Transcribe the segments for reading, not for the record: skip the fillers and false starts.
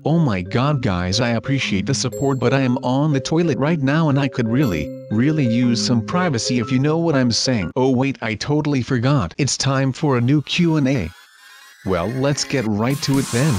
Oh my god guys, I appreciate the support, but I am on the toilet right now and I could really use some privacy, if you know what I'm saying. Oh wait, I totally forgot. It's time for a new Q&A. Well, let's get right to it then.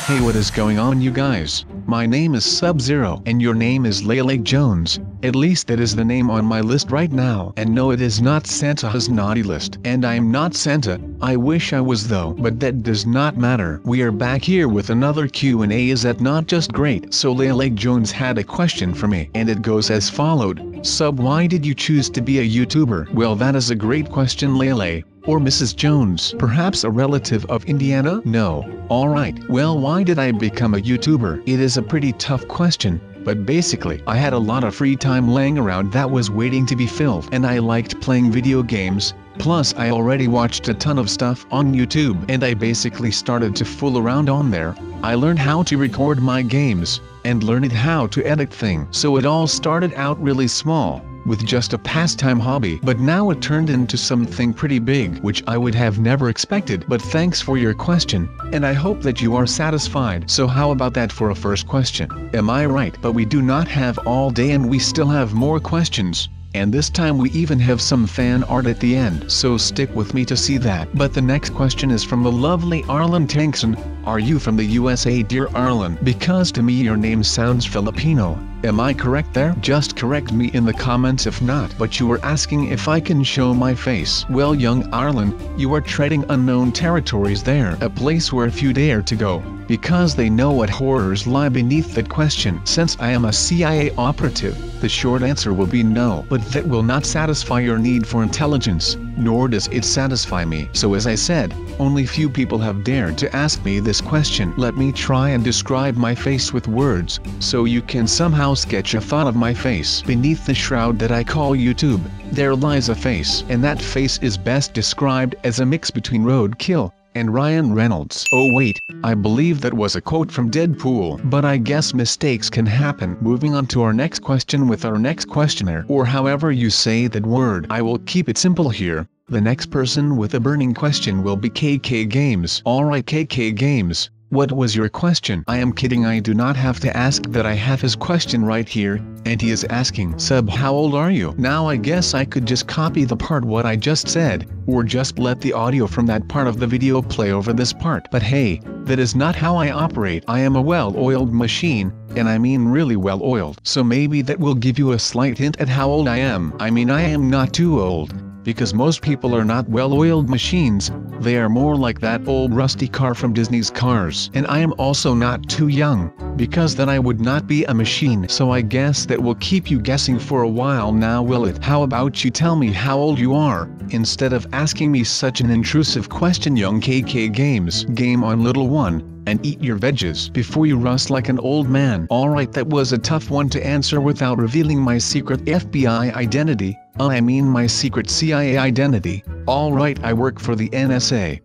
Hey, what is going on you guys? My name is SubZero and your name is Lele Jones. At least that is the name on my list right now. And no, it is not Santa's naughty list. And I am not Santa. I wish I was though, but that does not matter. We are back here with another Q&A. Is that not just great? So Lele Jones had a question for me and it goes as followed. Sub, why did you choose to be a YouTuber? Well, that is a great question, Lele. Or Mrs. Jones, perhaps a relative of Indiana? No. Alright, well, why did I become a YouTuber? It is a pretty tough question, but basically, I had a lot of free time laying around that was waiting to be filled, and I liked playing video games. Plus, I already watched a ton of stuff on YouTube, and I basically started to fool around on there. I learned how to record my games, and learned how to edit things. So it all started out really small, with just a pastime hobby, but now it turned into something pretty big, which I would have never expected. But thanks for your question, and I hope that you are satisfied. So how about that for a first question? Am I right? But we do not have all day and we still have more questions. And this time we even have some fan art at the end, so stick with me to see that. But the next question is from the lovely Arlen Tankson. Are you from the USA, dear Arlen? Because to me your name sounds Filipino. Am I correct there? Just correct me in the comments if not. But you were asking if I can show my face. Well, young Arlen, you are treading unknown territories there, a place where few dare to go, because they know what horrors lie beneath that question. Since I am a CIA operative, the short answer will be no. But that will not satisfy your need for intelligence, nor does it satisfy me. So as I said, only few people have dared to ask me this question. Let me try and describe my face with words, so you can somehow sketch a thought of my face. Beneath the shroud that I call YouTube, there lies a face, and that face is best described as a mix between Roadkill and Ryan Reynolds. Oh wait, I believe that was a quote from Deadpool, but I guess mistakes can happen. Moving on to our next question with our next questioner, or however you say that word. I will keep it simple here. The next person with a burning question will be KK Games. Alright KK Games, what was your question? I am kidding, I do not have to ask that. I have his question right here, and he is asking, Sub, how old are you? Now I guess I could just copy the part what I just said, or just let the audio from that part of the video play over this part. But hey, that is not how I operate. I am a well-oiled machine, and I mean really well-oiled. So maybe that will give you a slight hint at how old I am. I mean, I am not too old, because most people are not well-oiled machines. They are more like that old rusty car from Disney's Cars. And I am also not too young, because then I would not be a machine. So I guess that will keep you guessing for a while now, will it? How about you tell me how old you are, instead of asking me such an intrusive question, young KK Games? Game on, little one, and eat your veggies before you rust like an old man. Alright, that was a tough one to answer without revealing my secret FBI identity. I mean my secret CIA identity. Alright, I work for the NSA.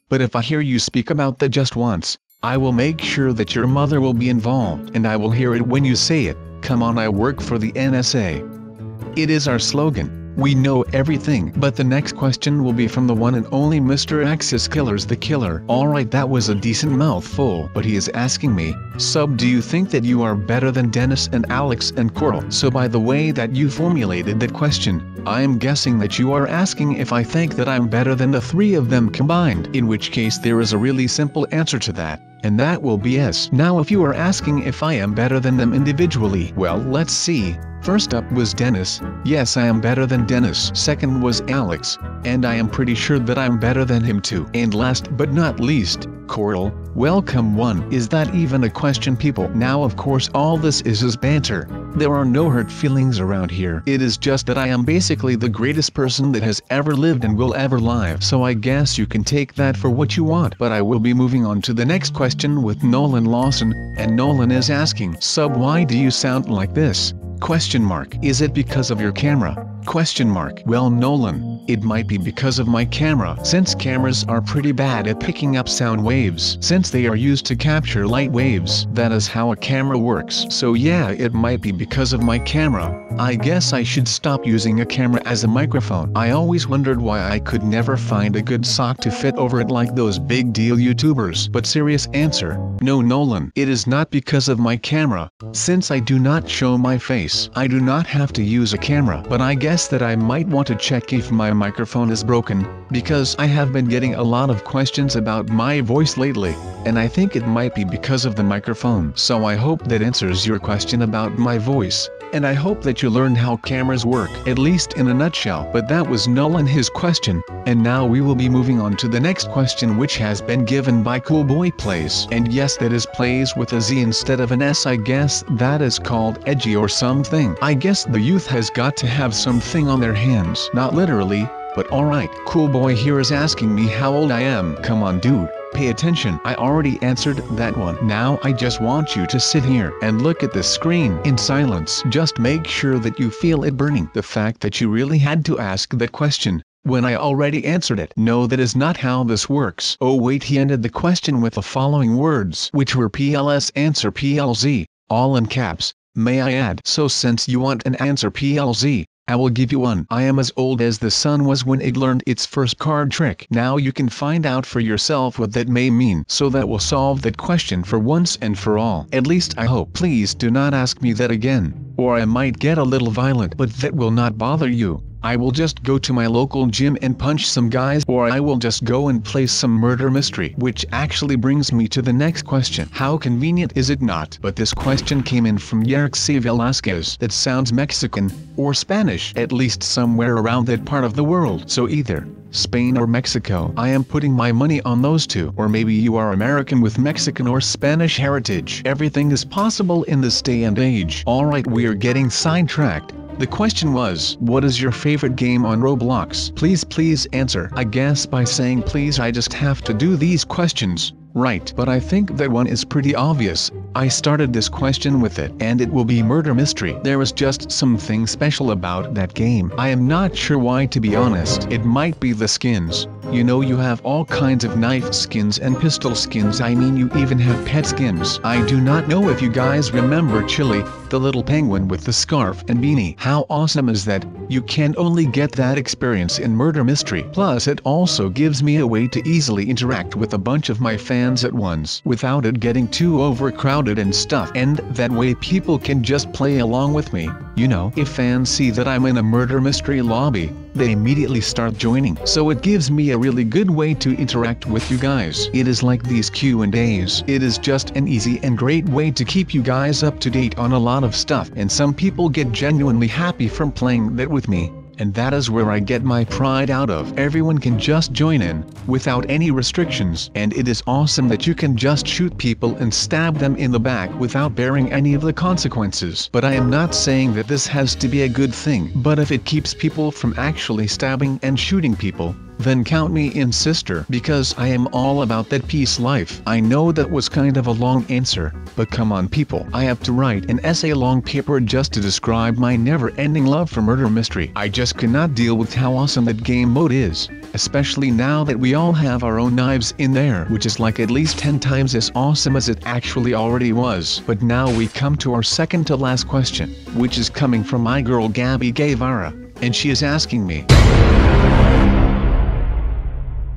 But if I hear you speak about that just once, I will make sure that your mother will be involved, and I will hear it when you say it. Come on, I work for the NSA. It is our slogan. We know everything. But the next question will be from the one and only Mr. Axis Killer's the Killer. Alright, that was a decent mouthful, but he is asking me, Sub, do you think that you are better than Dennis and Alex and Coral? So by the way that you formulated that question, I am guessing that you are asking if I think that I'm better than the three of them combined. In which case there is a really simple answer to that, and that will be yes. Now if you are asking if I am better than them individually, well, let's see. First up was Dennis. Yes, I am better than Dennis. Second was Alex, and I am pretty sure that I'm better than him too. And last but not least, Coral. Welcome one. Is that even a question, people? Now of course all this is banter. There are no hurt feelings around here. It is just that I am basically the greatest person that has ever lived and will ever live. So I guess you can take that for what you want. But I will be moving on to the next question with Nolan Lawson, and Nolan is asking, Sub, why do you sound like this? Question mark. Is it because of your camera? Question mark. Well Nolan, it might be because of my camera, since cameras are pretty bad at picking up sound waves, since they are used to capture light waves. That is how a camera works. So yeah, it might be because of my camera. I guess I should stop using a camera as a microphone. I always wondered why I could never find a good sock to fit over it like those big deal YouTubers. But serious answer, no Nolan, it is not because of my camera. Since I do not show my face, I do not have to use a camera. But I guess that I might want to check if my microphone is broken, because I have been getting a lot of questions about my voice lately, and I think it might be because of the microphone. So I hope that answers your question about my voice, and I hope that you learned how cameras work, at least in a nutshell. But that was Nolan his question, and now we will be moving on to the next question, which has been given by Coolboy Plays. And yes, that is plays with a Z instead of an S. I guess that is called edgy or something. I guess the youth has got to have something on their hands. Not literally, but alright. Coolboy here is asking me how old I am. Come on dude, pay attention. I already answered that one. Now I just want you to sit here and look at the screen in silence. Just make sure that you feel it burning. The fact that you really had to ask that question when I already answered it. No, that is not how this works. Oh wait, he ended the question with the following words, which were PLS answer PLZ, all in caps, may I add. So since you want an answer PLZ, I will give you one. I am as old as the sun was when it learned its first card trick. Now you can find out for yourself what that may mean. So that will solve that question for once and for all. At least I hope. Please do not ask me that again, or I might get a little violent. But that will not bother you. I will just go to my local gym and punch some guys, or I will just go and play some murder mystery. Which actually brings me to the next question. How convenient is it not? But this question came in from Yerxi Velasquez. That sounds Mexican, or Spanish, at least somewhere around that part of the world. So either Spain or Mexico. I am putting my money on those two. Or maybe you are American with Mexican or Spanish heritage. Everything is possible in this day and age. Alright, we are getting sidetracked. The question was, what is your favorite game on Roblox? Please answer. I guess by saying please I just have to do these questions, right? But I think that one is pretty obvious. I started this question with it, and it will be murder mystery. There is just something special about that game. I am not sure why, to be honest. It might be the skins. You know, you have all kinds of knife skins and pistol skins. I mean, you even have pet skins. I do not know if you guys remember Chili, the little penguin with the scarf and beanie. How awesome is that? You can only get that experience in murder mystery. Plus it also gives me a way to easily interact with a bunch of my fans at once, without it getting too overcrowded and stuff. And that way people can just play along with me. You know, if fans see that I'm in a murder mystery lobby, they immediately start joining. So it gives me a really good way to interact with you guys. It is like these Q&As. It is just an easy and great way to keep you guys up to date on a lot of stuff. And some people get genuinely happy from playing that with me. And that is where I get my pride out of. Everyone can just join in, without any restrictions. And it is awesome that you can just shoot people and stab them in the back without bearing any of the consequences. But I am not saying that this has to be a good thing. But if it keeps people from actually stabbing and shooting people, then count me in, sister, because I am all about that peace life. I know that was kind of a long answer, but come on people, I have to write an essay-long paper just to describe my never-ending love for murder mystery. I just cannot deal with how awesome that game mode is, especially now that we all have our own knives in there, which is like at least 10 times as awesome as it actually already was. But now we come to our second to last question, which is coming from my girl Gabby Guevara, and she is asking me,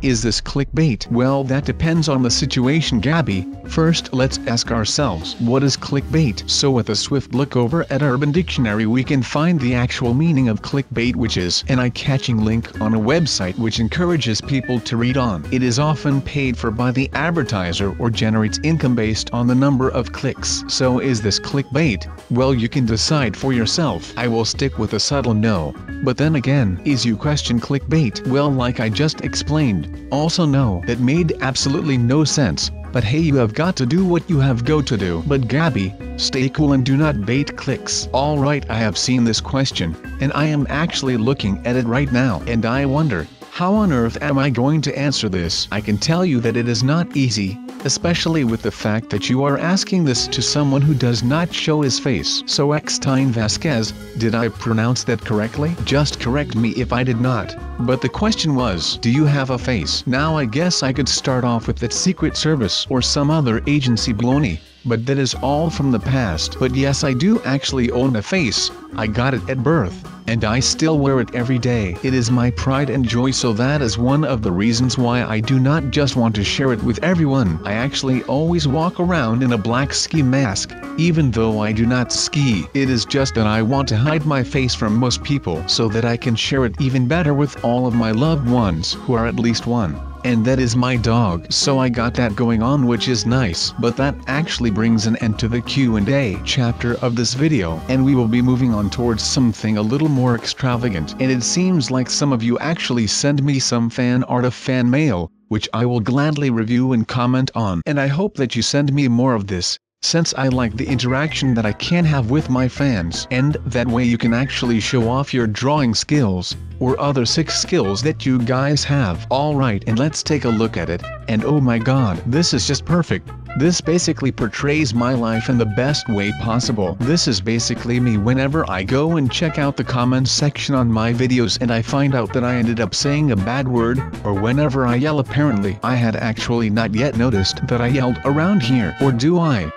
is this clickbait? Well, that depends on the situation, Gabby. First, let's ask ourselves, what is clickbait? So with a swift look over at Urban Dictionary, we can find the actual meaning of clickbait, which is an eye-catching link on a website which encourages people to read on. It is often paid for by the advertiser or generates income based on the number of clicks. So is this clickbait? Well, you can decide for yourself. I will stick with a subtle no. But then again, is you question clickbait? Well, like I just explained, also no, that made absolutely no sense. But hey, you have got to do what you have got to do. But Gabby, stay cool and do not bait clicks. Alright, I have seen this question, and I am actually looking at it right now, and I wonder, how on earth am I going to answer this? I can tell you that it is not easy, especially with the fact that you are asking this to someone who does not show his face. So Eckstein Vasquez, did I pronounce that correctly? Just correct me if I did not. But the question was, do you have a face? Now I guess I could start off with that Secret Service or some other agency baloney. But that is all from the past. But yes, I do actually own a face. I got it at birth, and I still wear it every day. It is my pride and joy, so that is one of the reasons why I do not just want to share it with everyone. I actually always walk around in a black ski mask, even though I do not ski. It is just that I want to hide my face from most people so that I can share it even better with all of my loved ones who are at least one. And that is my dog. So I got that going on, which is nice. But that actually brings an end to the Q&A chapter of this video, and we will be moving on towards something a little more extravagant. And it seems like some of you actually send me some fan art of fan mail, which I will gladly review and comment on. And I hope that you send me more of this, since I like the interaction that I can have with my fans, and that way you can actually show off your drawing skills, or other 6 skills that you guys have. Alright, and let's take a look at it, and oh my god, this is just perfect. This basically portrays my life in the best way possible. This is basically me whenever I go and check out the comments section on my videos and I find out that I ended up saying a bad word, or whenever I yell. Apparently I had actually not yet noticed that I yelled around here, or do I?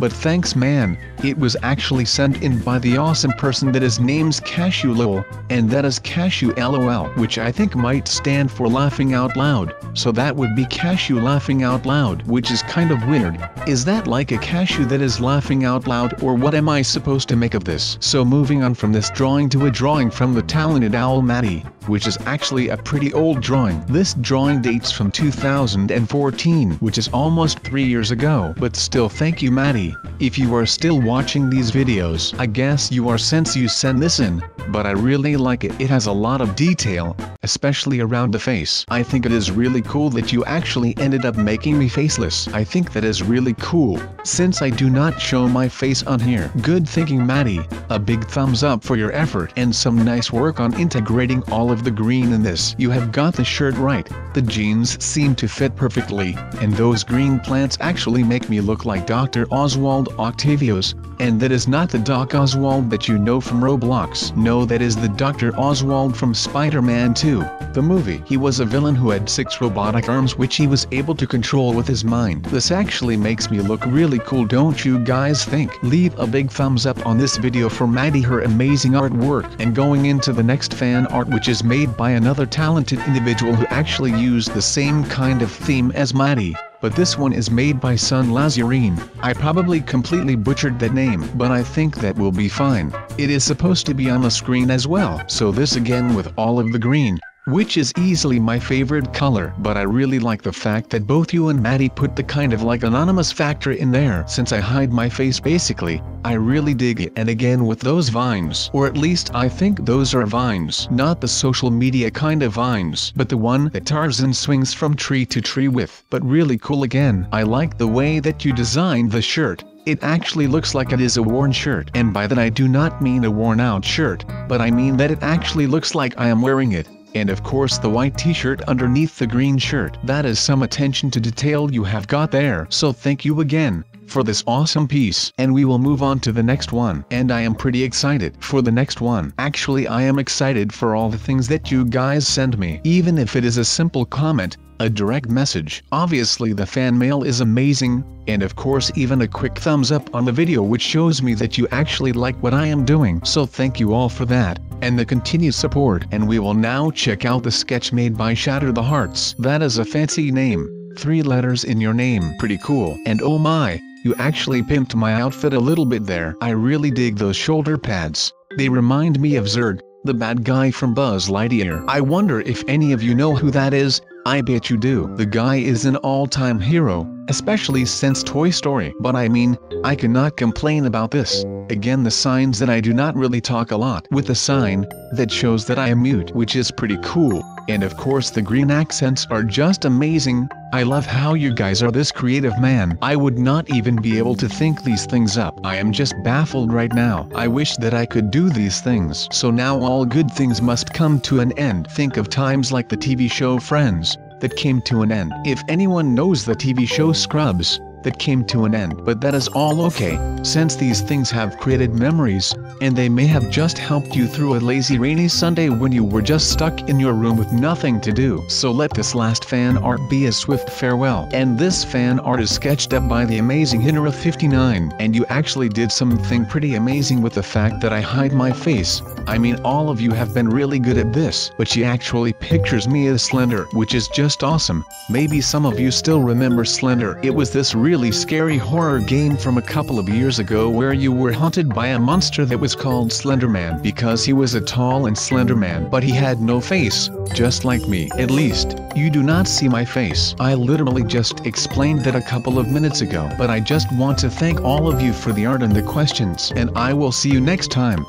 But thanks man, it was actually sent in by the awesome person that is named Cashew Lol, and that is Cashew LOL, which I think might stand for laughing out loud, so that would be Cashew laughing out loud, which is kind of weird. Is that like a cashew that is laughing out loud, or what am I supposed to make of this? So moving on from this drawing to a drawing from the talented owl Maddie, which is actually a pretty old drawing. This drawing dates from 2014, which is almost 3 years ago, but still thank you Maddie. If you are still watching these videos, I guess you are since you sent this in, but I really like it. It has a lot of detail, especially around the face. I think it is really cool that you actually ended up making me faceless. I think that is really cool, since I do not show my face on here. Good thinking Maddie, a big thumbs up for your effort and some nice work on integrating all of the green in this. You have got the shirt right, the jeans seem to fit perfectly, and those green plants actually make me look like Dr. Oswald Octavius, and that is not the Doc Oswald that you know from Roblox. No, that is the Dr. Oswald from Spider-Man 2, the movie. He was a villain who had 6 robotic arms which he was able to control with his mind. This actually makes me look really cool, don't you guys think? Leave a big thumbs up on this video for Maddie, her amazing artwork. And going into the next fan art, which is made by another talented individual who actually used the same kind of theme as Maddie. But this one is made by Sun Lazarine. I probably completely butchered that name, but I think that will be fine. It is supposed to be on the screen as well. So this again with all of the green, which is easily my favorite color. But I really like the fact that both you and Maddie put the kind of like anonymous factor in there. Since I hide my face basically, I really dig it. And again with those vines, or at least I think those are vines, not the social media kind of vines, but the one that Tarzan swings from tree to tree with. But really cool again. I like the way that you designed the shirt. It actually looks like it is a worn shirt, and by that I do not mean a worn out shirt, but I mean that it actually looks like I am wearing it. And of course the white t-shirt underneath the green shirt. That is some attention to detail you have got there. So thank you again for this awesome piece. And we will move on to the next one. And I am pretty excited for the next one. Actually I am excited for all the things that you guys send me. Even if it is a simple comment, a direct message. Obviously the fan mail is amazing, and of course even a quick thumbs up on the video which shows me that you actually like what I am doing. So thank you all for that, and the continued support. And we will now check out the sketch made by Shatter the Hearts. That is a fancy name. 3 letters in your name. Pretty cool. And oh my, you actually pimped my outfit a little bit there. I really dig those shoulder pads. They remind me of Zurg, the bad guy from Buzz Lightyear. I wonder if any of you know who that is. I bet you do. The guy is an all-time hero, especially since Toy Story. But I mean, I cannot complain about this. Again, the signs that I do not really talk a lot, with the sign that shows that I am mute, which is pretty cool. And of course the green accents are just amazing. I love how you guys are this creative, man. I would not even be able to think these things up. I am just baffled right now. I wish that I could do these things. So now all good things must come to an end. Think of times like the TV show Friends, that came to an end. If anyone knows the TV show Scrubs, that came to an end. But that is all okay, since these things have created memories, and they may have just helped you through a lazy rainy Sunday when you were just stuck in your room with nothing to do. So let this last fan art be a swift farewell. And this fan art is sketched up by the amazing Hinera59, and you actually did something pretty amazing with the fact that I hide my face. I mean, all of you have been really good at this, but she actually pictures me as Slender, which is just awesome. Maybe some of you still remember Slender. It was this really scary horror game from a couple of years ago where you were haunted by a monster that was called Slenderman because he was a tall and slender man, but he had no face, just like me. At least, you do not see my face. I literally just explained that a couple of minutes ago, but I just want to thank all of you for the art and the questions, and I will see you next time.